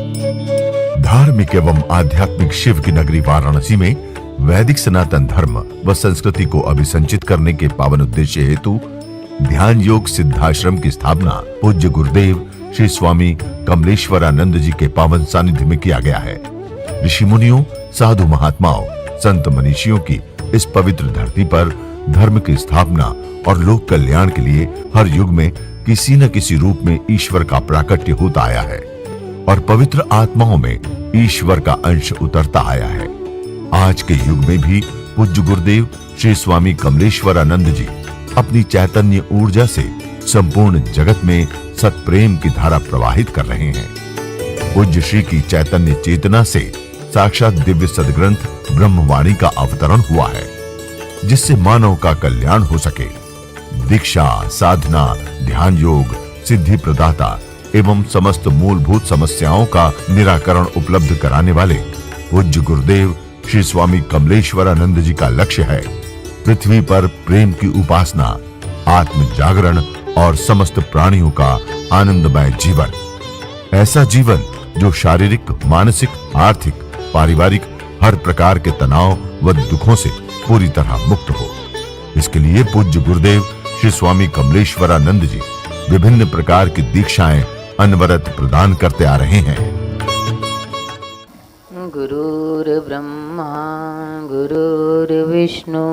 धार्मिक एवं आध्यात्मिक शिव की नगरी वाराणसी में वैदिक सनातन धर्म व संस्कृति को अभिसंचित करने के पावन उद्देश्य हेतु ध्यान योग सिद्धाश्रम की स्थापना पूज्य गुरुदेव श्री स्वामी कमलेश्वरानंद जी के पावन सानिध्य में किया गया है। ऋषि मुनियों, साधु महात्माओं, संत मनीषियों की इस पवित्र धरती पर धर्म की स्थापना और लोक कल्याण के लिए हर युग में किसी न किसी रूप में ईश्वर का प्राकट्य होता आया है और पवित्र आत्माओं में ईश्वर का अंश उतरता आया है। आज के युग में भी पूज्य गुरुदेव श्री स्वामी कमलेश्वरानंद जी अपनी चैतन्य ऊर्जा से संपूर्ण जगत में सत्प्रेम की धारा प्रवाहित कर रहे हैं। पूज्य श्री की चैतन्य चेतना से साक्षात दिव्य सदग्रंथ ब्रह्मवाणी का अवतरण हुआ है, जिससे मानव का कल्याण हो सके। दीक्षा, साधना, ध्यान योग, सिद्धि प्रदाता एवं समस्त मूलभूत समस्याओं का निराकरण उपलब्ध कराने वाले पूज्य गुरुदेव श्री स्वामी कमलेश्वरानंद जी का लक्ष्य है पृथ्वी पर प्रेम की उपासना, आत्म जागरण और समस्त प्राणियों का आनंदमय जीवन। ऐसा जीवन जो शारीरिक, मानसिक, आर्थिक, पारिवारिक हर प्रकार के तनाव व दुखों से पूरी तरह मुक्त हो। इसके लिए पूज्य गुरुदेव श्री स्वामी कमलेश्वरानंद जी विभिन्न प्रकार की दीक्षाएं अनवरत प्रदान करते आ रहे हैं। गुरुर्ब्रह्मा गुरुर्विष्णु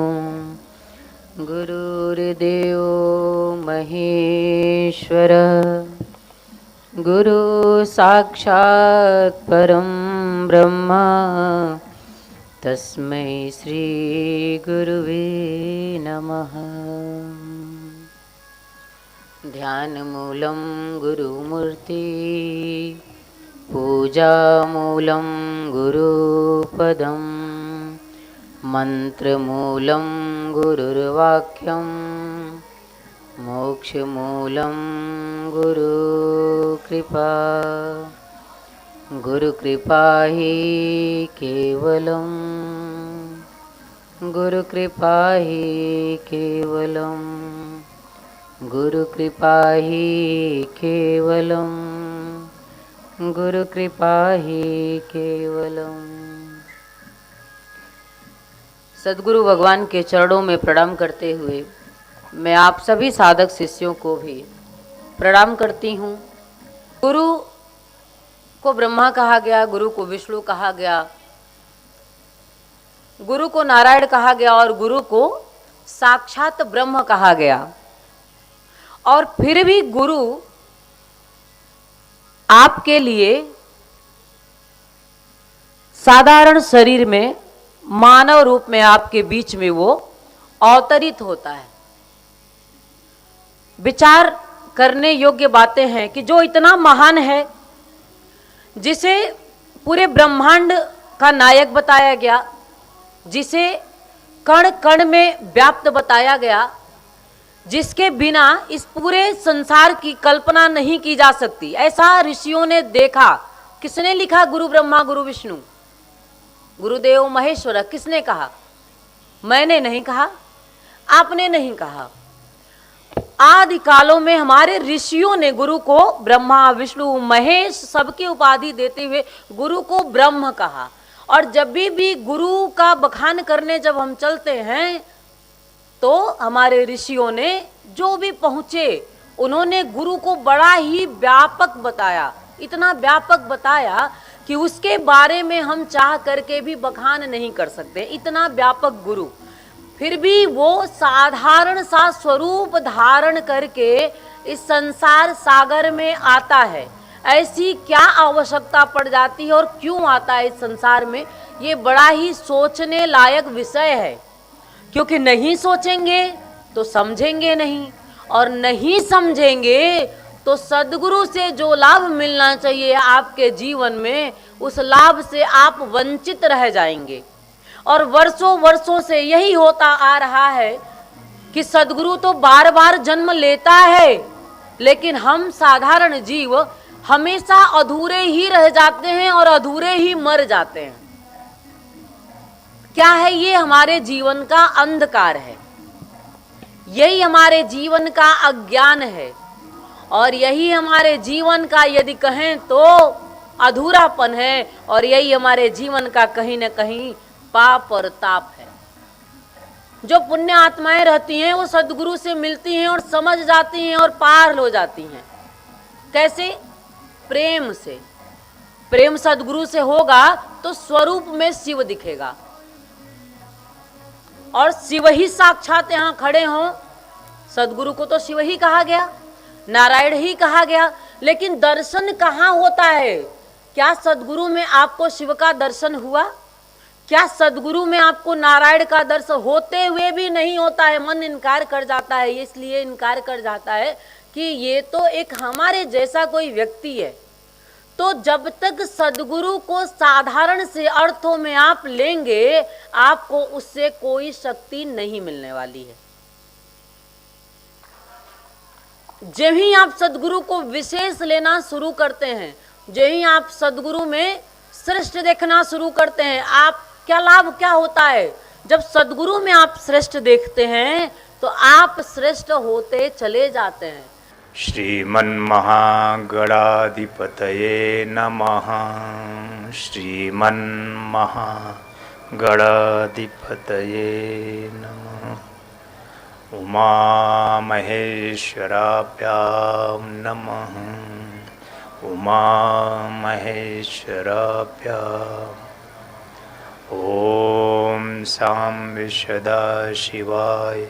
गुरुर्देवो महेश्वर गुरु साक्षात् परं ब्रह्म तस्मै श्री गुरुवे नमः। ध्यानमूलं गुरुमूर्ति पूजामूलं गुरुपदं मन्त्रमूलं गुरुर्वाक्यं मोक्षमूलं गुरुकृपा। गुरुकृपा हि केवलं गुरुकृपा हि केवलं गुरुकृपा हि केवलं गुरुकृपा ही केवलम। सद्गुरु भगवान के चरणों में प्रणाम करते हुए मैं आप सभी साधक शिष्यों को भी प्रणाम करती हूँ। गुरु को ब्रह्मा कहा गया, गुरु को विष्णु कहा गया, गुरु को नारायण कहा गया और गुरु को साक्षात ब्रह्म कहा गया। और फिर भी गुरु आपके लिए साधारण शरीर में मानव रूप में आपके बीच में वो अवतरित होता है। विचार करने योग्य बातें हैं कि जो इतना महान है, जिसे पूरे ब्रह्मांड का नायक बताया गया, जिसे कण कण में व्याप्त बताया गया, जिसके बिना इस पूरे संसार की कल्पना नहीं की जा सकती, ऐसा ऋषियों ने देखा। किसने लिखा? गुरु ब्रह्मा गुरु विष्णु गुरुदेव महेश्वर। किसने कहा? मैंने नहीं कहा, आपने नहीं कहा। आदि कालों में हमारे ऋषियों ने गुरु को ब्रह्मा विष्णु महेश सबकी उपाधि देते हुए गुरु को ब्रह्म कहा। और जब भी गुरु का बखान करने जब हम चलते हैं तो हमारे ऋषियों ने जो भी पहुँचे उन्होंने गुरु को बड़ा ही व्यापक बताया, इतना व्यापक बताया कि उसके बारे में हम चाह करके भी बखान नहीं कर सकते, इतना व्यापक गुरु। फिर भी वो साधारण सा स्वरूप धारण करके इस संसार सागर में आता है। ऐसी क्या आवश्यकता पड़ जाती है और क्यों आता है इस संसार में, ये बड़ा ही सोचने लायक विषय है। क्योंकि नहीं सोचेंगे तो समझेंगे नहीं, और नहीं समझेंगे तो सद्गुरु से जो लाभ मिलना चाहिए आपके जीवन में, उस लाभ से आप वंचित रह जाएंगे। और वर्षों वर्षों से यही होता आ रहा है कि सद्गुरु तो बार बार जन्म लेता है, लेकिन हम साधारण जीव हमेशा अधूरे ही रह जाते हैं और अधूरे ही मर जाते हैं। क्या है? ये हमारे जीवन का अंधकार है, यही हमारे जीवन का अज्ञान है, और यही हमारे जीवन का यदि कहें तो अधूरापन है, और यही हमारे जीवन का कहीं न कहीं पाप और ताप है। जो पुण्य आत्माएं रहती हैं वो सदगुरु से मिलती हैं और समझ जाती हैं और पार हो जाती हैं। कैसे? प्रेम से। प्रेम सदगुरु से होगा तो स्वरूप में शिव दिखेगा, और शिव ही साक्षात यहां खड़े हों। सदगुरु को तो शिव ही कहा गया, नारायण ही कहा गया, लेकिन दर्शन कहाँ होता है? क्या सदगुरु में आपको शिव का दर्शन हुआ? क्या सदगुरु में आपको नारायण का दर्शन होते हुए भी नहीं होता है? मन इनकार कर जाता है, इसलिए इनकार कर जाता है कि ये तो एक हमारे जैसा कोई व्यक्ति है। तो जब तक सदगुरु को साधारण से अर्थों में आप लेंगे, आपको उससे कोई शक्ति नहीं मिलने वाली है। जब ही आप सदगुरु को विशेष लेना शुरू करते हैं, जब ही आप सदगुरु में श्रेष्ठ देखना शुरू करते हैं, आप क्या लाभ क्या होता है? जब सदगुरु में आप श्रेष्ठ देखते हैं तो आप श्रेष्ठ होते चले जाते हैं। श्रीमन्महागणाधिपतये नमः। श्रीमन्महागणाधिपतये नमः। उमामहेश्वराभ्यां नमः। उमामहेश्वराभ्याम्। ॐ सांब सदाशिवाय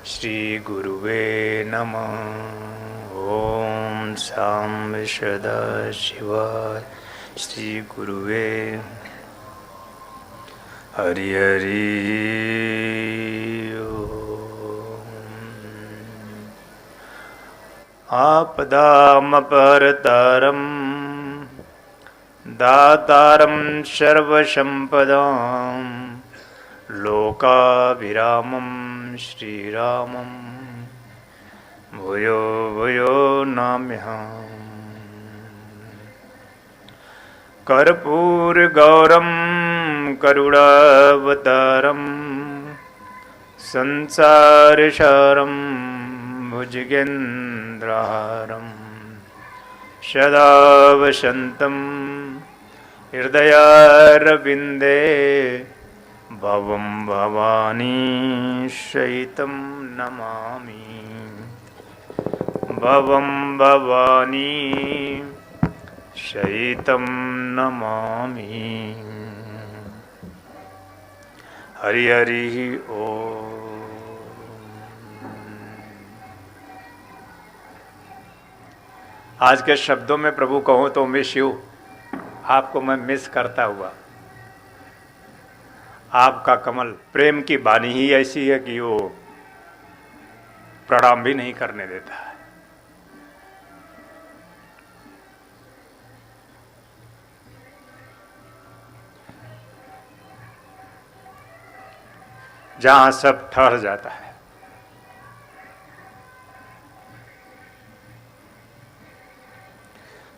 श्री गुरुवे नमः। ॐ सांब सदाशिवाय श्री गुरुवे। हरि हरि आपदामपहर्तारं दातारं सर्वसम्पदां लोकाभिरामं श्रीरामं भूयो भूयो नमाम्यहम्। कर्पूरगौरं करुणावतारं संसारसारं भुजगेन्द्रहारं सदा वसन्तं हृदयारविन्दे भवं भवानी सहितं नमामि। भवं भवानी सहितं नमामि। हरि हरि ओम। आज के शब्दों में प्रभु कहूँ तो मैं शिव, आपको मैं मिस करता हुआ, आपका कमल प्रेम की वाणी ही ऐसी है कि वो प्रणाम भी नहीं करने देता है। जहां सब ठहर जाता है,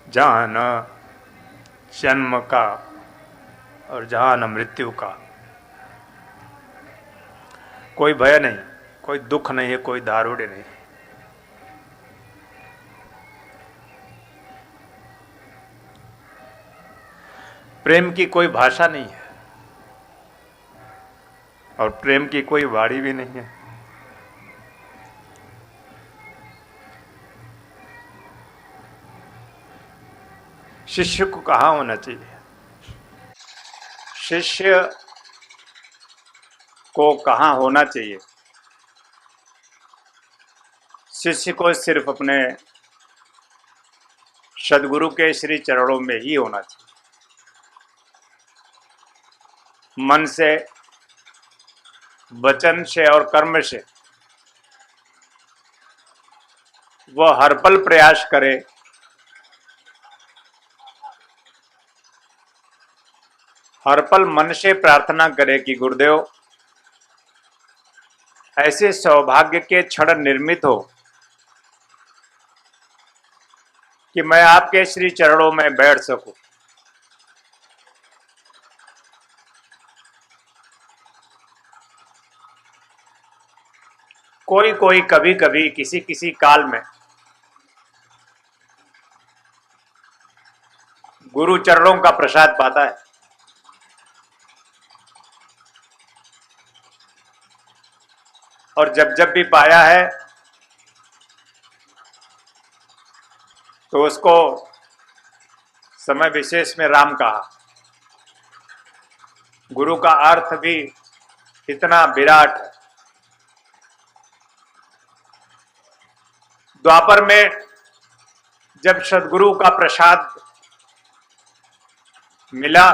जहां न जन्म का और जहां न मृत्यु का कोई भय नहीं, कोई दुख नहीं है, कोई दारुण्य नहीं। प्रेम की कोई भाषा नहीं है और प्रेम की कोई वाणी भी नहीं है। शिष्य को कहाँ होना चाहिए? शिष्य को कहाँ होना चाहिए? शिष्य को सिर्फ अपने सदगुरु के श्री चरणों में ही होना चाहिए। मन से, वचन से और कर्म से वह हर पल प्रयास करे हर पल मन से प्रार्थना करे कि गुरुदेव ऐसे सौभाग्य के क्षण निर्मित हो कि मैं आपके श्री चरणों में बैठ सकूं। कोई कोई कभी कभी किसी किसी काल में गुरु चरणों का प्रसाद पाता है। और जब जब भी पाया है तो उसको समय विशेष में राम कहा। गुरु का अर्थ भी इतना विराट है। द्वापर में जब सद्गुरु का प्रसाद मिला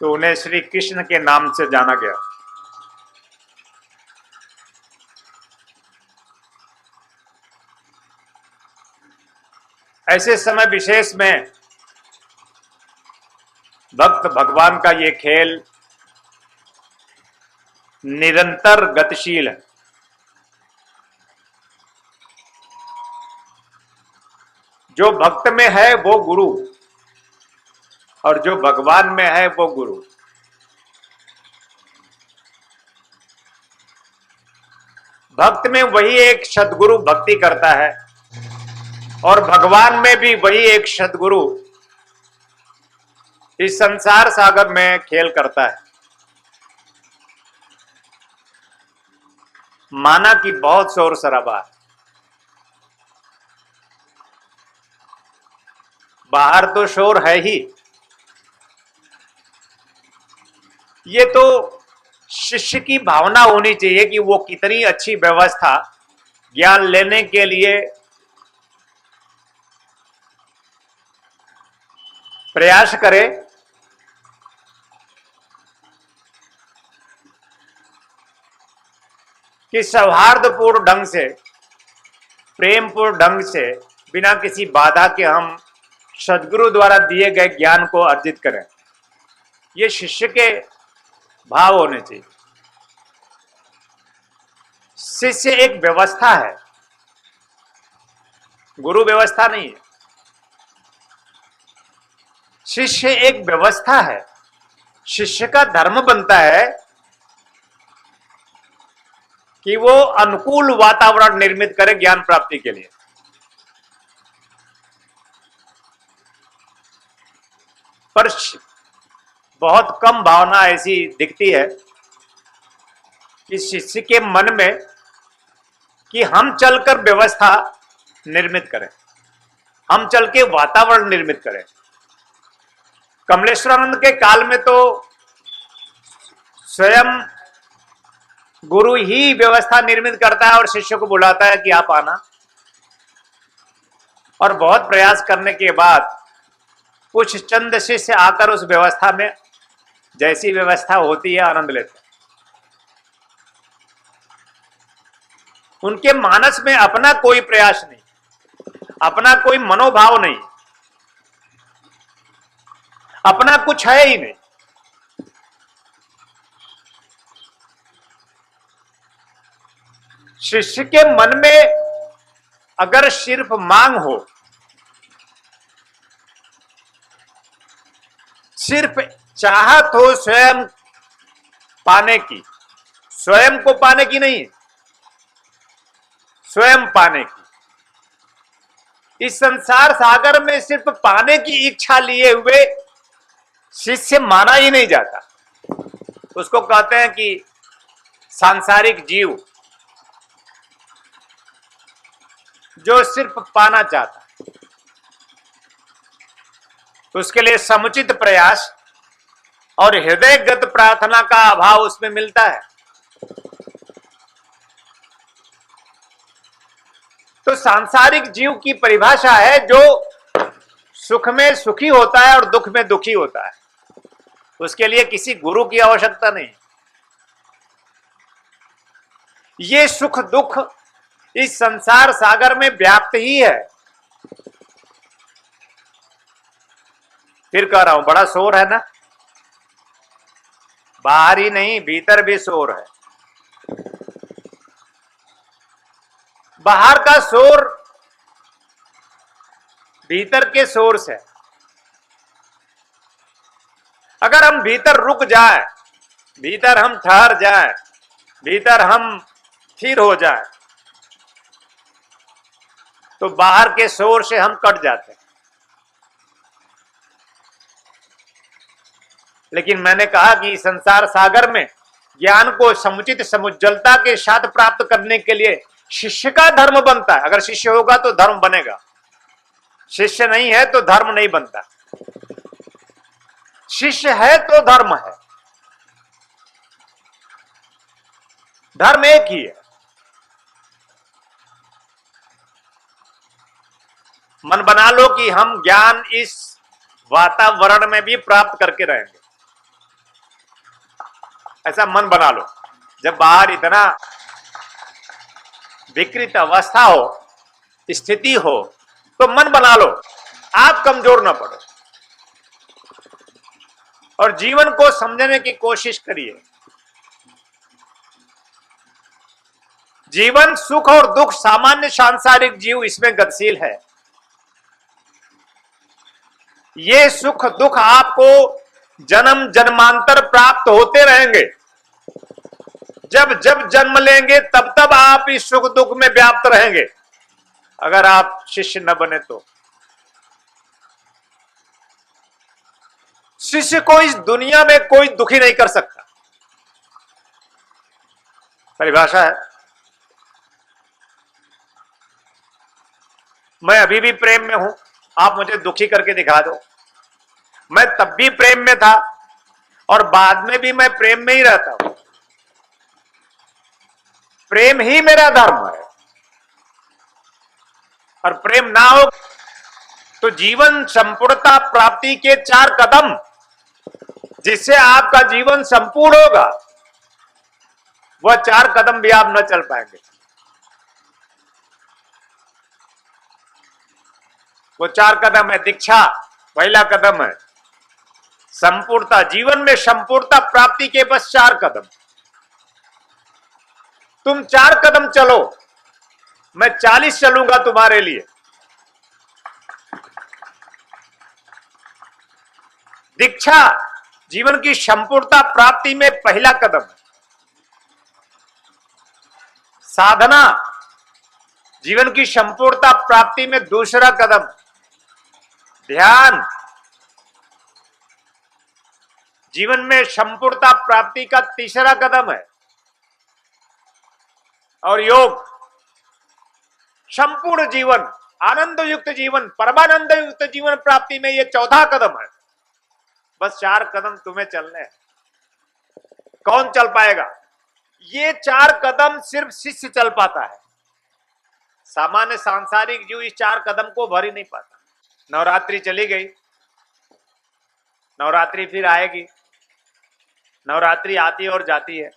तो उन्हें श्री कृष्ण के नाम से जाना गया। ऐसे समय विशेष में भक्त भगवान का ये खेल निरंतर गतिशील है। जो भक्त में है वो गुरु और जो भगवान में है वो गुरु। भक्त में वही एक सद्गुरु भक्ति करता है और भगवान में भी वही एक सद्गुरु इस संसार सागर में खेल करता है। माना कि बहुत शोर शराबा है, बाहर तो शोर है ही। ये तो शिष्य की भावना होनी चाहिए कि वो कितनी अच्छी व्यवस्था ज्ञान लेने के लिए प्रयास करे। कि सौहार्दपूर्ण ढंग से, प्रेमपूर्ण ढंग से, बिना किसी बाधा के हम सद्गुरु द्वारा दिए गए ज्ञान को अर्जित करें। ये शिष्य के भाव होने चाहिए। शिष्य एक व्यवस्था है, गुरु व्यवस्था नहीं है। शिष्य एक व्यवस्था है। शिष्य का धर्म बनता है कि वो अनुकूल वातावरण निर्मित करे ज्ञान प्राप्ति के लिए। पर बहुत कम भावना ऐसी दिखती है कि शिष्य के मन में कि हम चलकर व्यवस्था निर्मित करें, हम चल के वातावरण निर्मित करें। कमलेश्वरानंद के काल में तो स्वयं गुरु ही व्यवस्था निर्मित करता है और शिष्य को बुलाता है कि आप आना। और बहुत प्रयास करने के बाद कुछ चंद शिष्य आकर उस व्यवस्था में, जैसी व्यवस्था होती है, आनंद लेते हैं। उनके मानस में अपना कोई प्रयास नहीं, अपना कोई मनोभाव नहीं, अपना कुछ है ही नहीं। शिष्य के मन में अगर सिर्फ मांग हो, सिर्फ चाहत हो स्वयं पाने की, स्वयं को पाने की नहीं, स्वयं पाने की। इस संसार सागर में सिर्फ पाने की इच्छा लिए हुए शिष्य माना ही नहीं जाता। उसको कहते हैं कि सांसारिक जीव जो सिर्फ पाना चाहता है। उसके लिए समुचित प्रयास और हृदयगत प्रार्थना का अभाव उसमें मिलता है। तो सांसारिक जीव की परिभाषा है जो सुख में सुखी होता है और दुख में दुखी होता है। उसके लिए किसी गुरु की आवश्यकता नहीं। ये सुख दुख इस संसार सागर में व्याप्त ही है। फिर कह रहा हूं, बड़ा शोर है ना, बाहर ही नहीं भीतर भी शोर है। बाहर का शोर भीतर के शोर से, अगर हम भीतर रुक जाए, भीतर हम ठहर जाए, भीतर हम स्थिर हो जाए, तो बाहर के शोर से हम कट जाते हैं। लेकिन मैंने कहा कि इस संसार सागर में ज्ञान को समुचित समुज्जलता के साथ प्राप्त करने के लिए शिष्य का धर्म बनता है। अगर शिष्य होगा तो धर्म बनेगा, शिष्य नहीं है तो धर्म नहीं बनता। शिष्य है तो धर्म है, धर्म एक ही है। मन बना लो कि हम ज्ञान इस वातावरण में भी प्राप्त करके रहेंगे, ऐसा मन बना लो। जब बाहर इतना विकृत अवस्था हो, स्थिति हो, तो मन बना लो आप कमजोर ना पड़ो और जीवन को समझने की कोशिश करिए। जीवन सुख और दुख सामान्य सांसारिक जीव इसमें गतिशील है। ये सुख दुख आपको जन्म जन्मांतर प्राप्त होते रहेंगे। जब जब जन्म लेंगे तब तब आप इस सुख दुख में व्याप्त रहेंगे, अगर आप शिष्य न बने तो। शिष्य को इस दुनिया में कोई दुखी नहीं कर सकता, परिभाषा है। मैं अभी भी प्रेम में हूं, आप मुझे दुखी करके दिखा दो। मैं तब भी प्रेम में था और बाद में भी मैं प्रेम में ही रहता हूं। प्रेम ही मेरा धर्म है, और प्रेम ना हो तो जीवन संपूर्णता प्राप्ति के 4 कदम जिससे आपका जीवन संपूर्ण होगा, वह 4 कदम भी आप न चल पाएंगे। वो 4 कदम है। दीक्षा पहला कदम है। संपूर्णता, जीवन में संपूर्णता प्राप्ति के बस 4 कदम। तुम 4 कदम चलो, मैं 40 चलूंगा तुम्हारे लिए। दीक्षा जीवन की संपूर्णता प्राप्ति में पहला कदम है। साधना जीवन की संपूर्णता प्राप्ति में दूसरा कदम। ध्यान जीवन में संपूर्णता प्राप्ति का तीसरा कदम है। और योग संपूर्ण जीवन, आनंद युक्त जीवन, परमानंद युक्त जीवन प्राप्ति में यह चौथा कदम है। बस 4 कदम तुम्हें चलने हैं। कौन चल पाएगा? ये 4 कदम सिर्फ शिष्य चल पाता है। सामान्य सांसारिक जीव इस 4 कदम को भर ही नहीं पाता। नवरात्रि चली गई, नवरात्रि फिर आएगी। नवरात्रि आती और जाती है।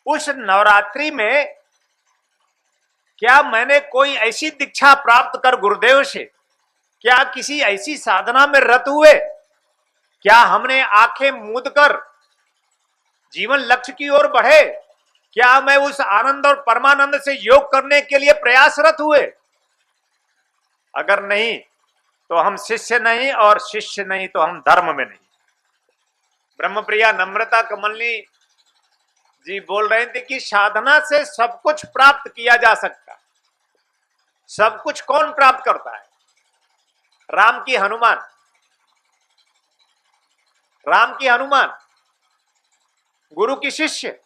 उस नवरात्रि में क्या मैंने कोई ऐसी दीक्षा प्राप्त कर गुरुदेव से, क्या किसी ऐसी साधना में रत हुए, क्या हमने आंखें मूंद कर जीवन लक्ष्य की ओर बढ़े, क्या मैं उस आनंद और परमानंद से योग करने के लिए प्रयासरत हुए? अगर नहीं तो हम शिष्य नहीं, और शिष्य नहीं तो हम धर्म में नहीं। ब्रह्मप्रिया नम्रता कमलनी जी बोल रहे थे कि साधना से सब कुछ प्राप्त किया जा सकता। सब कुछ कौन प्राप्त करता है? राम की हनुमान, राम की हनुमान, गुरु की शिष्य।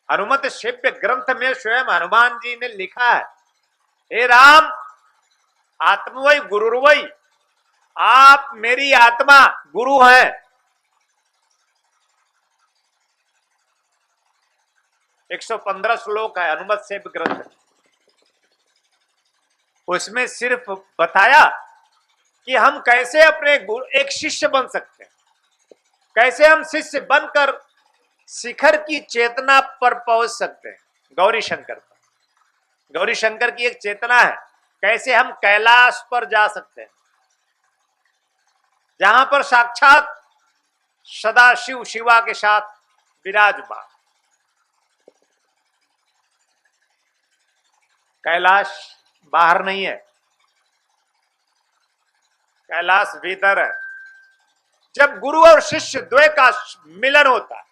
हनुमत शिव्य ग्रंथ में स्वयं हनुमान जी ने लिखा है, हे राम आत्मवै गुरुर्वै, आप मेरी आत्मा गुरु हैं। 115 श्लोक है हनुमत शिव्य ग्रंथ। उसमें सिर्फ बताया कि हम कैसे अपने एक शिष्य बन सकते हैं, कैसे हम शिष्य बनकर शिखर की चेतना पर पहुंच सकते हैं। गौरी शंकर पर, गौरी शंकर की एक चेतना है, कैसे हम कैलाश पर जा सकते हैं, जहां पर साक्षात सदाशिव शिवा के साथ विराजमान। कैलाश बाहर नहीं है, कैलाश भीतर है। जब गुरु और शिष्य द्वय का मिलन होता है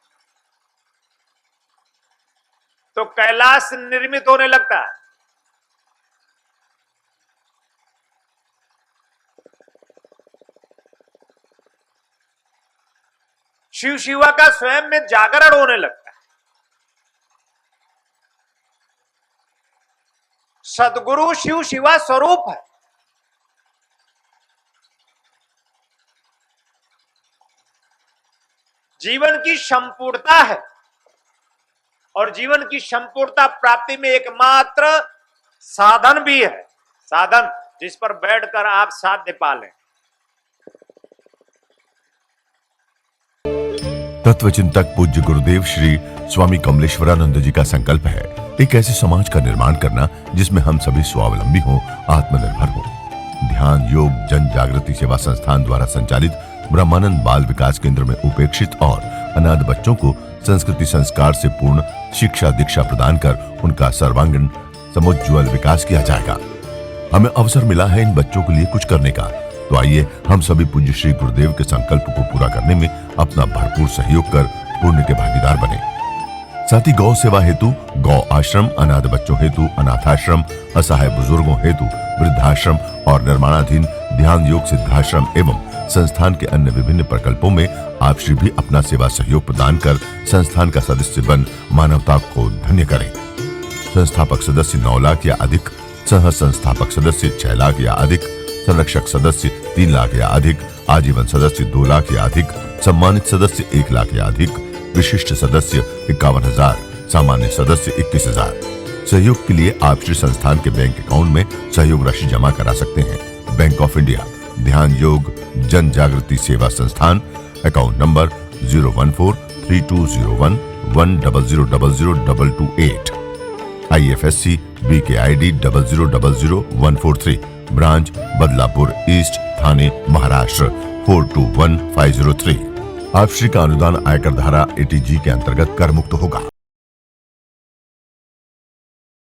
तो कैलाश निर्मित होने लगता है। शिव शिवा का स्वयं में जागरण होने लगता है। सदगुरु शिव शिवा स्वरूप है। जीवन की संपूर्णता है और जीवन की संपूर्णता प्राप्ति में एकमात्र साधन भी है, साधन जिस पर बैठकर आप साध्य पा लें। तत्वचिंतक पूज्य गुरुदेव श्री स्वामी कमलेश्वरानंद जी का संकल्प है एक ऐसे समाज का निर्माण करना जिसमें हम सभी स्वावलंबी हों, आत्मनिर्भर हों। ध्यान योग जन जागृति सेवा संस्थान द्वारा संचालित ब्रह्मानंद बाल विकास केंद्र में उपेक्षित और अनाथ बच्चों को संस्कृति संस्कार से पूर्ण शिक्षा दीक्षा प्रदान कर उनका सर्वांगीण समुज्ज्वल विकास किया जाएगा। हमें अवसर मिला है इन बच्चों के लिए कुछ करने का, तो आइए हम सभी पूज्य श्री गुरुदेव के संकल्प को पूरा करने में अपना भरपूर सहयोग कर पुण्य के भागीदार बने। साथ ही गौ सेवा हेतु गौ आश्रम, अनाथ बच्चों हेतु अनाथाश्रम, असहाय बुजुर्गों हेतु वृद्धाश्रम और निर्माणाधीन ध्यान योग सिद्धाश्रम एवं संस्थान के अन्य विभिन्न प्रकल्पों में आप श्री भी अपना सेवा सहयोग प्रदान कर संस्थान का सदस्य बन मानवता को धन्य करें। संस्थापक सदस्य 9 लाख या अधिक, सह संस्थापक सदस्य 6 लाख या अधिक, संरक्षक सदस्य 3 लाख या अधिक, आजीवन सदस्य 2 लाख या अधिक, सम्मानित सदस्य 1 लाख या अधिक, विशिष्ट सदस्य 51,000, सामान्य सदस्य 21,000। सहयोग के लिए आप श्री संस्थान के बैंक अकाउंट में सहयोग राशि जमा करा सकते हैं। बैंक ऑफ इंडिया ध्यान योग जन Jagriti Seva Sansthan, account number 014320110002228, IFSC BKID 0000143, branch Badlapur East, Thane Maharashtra 421503। आप श्री का अनुदान आयकर धारा 80G के अंतर्गत कर मुक्त होगा।